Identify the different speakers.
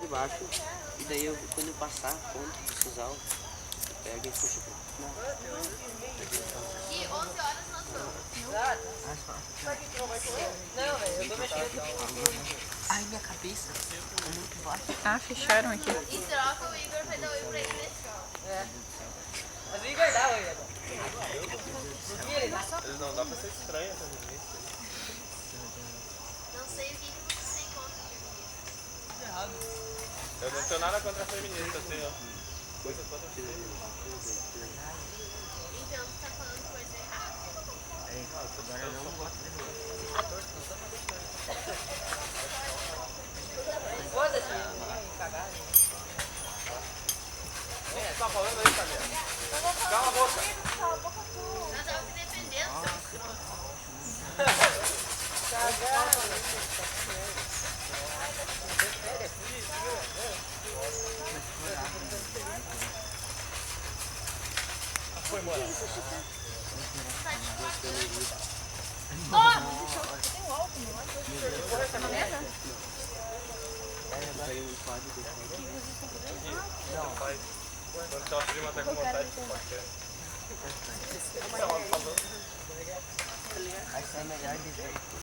Speaker 1: por baixo. E daí eu, quando eu passar a ponta do sisal, pega e puxa pra lá.
Speaker 2: E 11 horas nós vamos.
Speaker 3: Não, velho, eu tô mexendo.
Speaker 1: Ai, minha cabeça tá muito baixa.
Speaker 4: Ah, fecharam aqui.
Speaker 2: E troca, o Igor vai dar oi pra ele, né?
Speaker 3: É. Mas o Igor dá, oi, Igor.
Speaker 5: Eles não dá pra ser estranho essa revista.
Speaker 2: Não sei o que você tem contra de mim.
Speaker 3: Errado.
Speaker 5: Eu não tenho nada contra a feminista, assim, ó. Coisa toda feia.
Speaker 2: Então você tá falando coisa errada.
Speaker 1: Agora eu não gosto de novo.
Speaker 3: Foda-se, cagado.
Speaker 5: O que tá falando aí, Camila? Cala a boca.
Speaker 2: Nós tava se defendendo.
Speaker 3: Cagado.
Speaker 5: Foi embora. Não, faz. Quando tua prima tá com vontade de bater.
Speaker 1: Vai ser melhor de ver.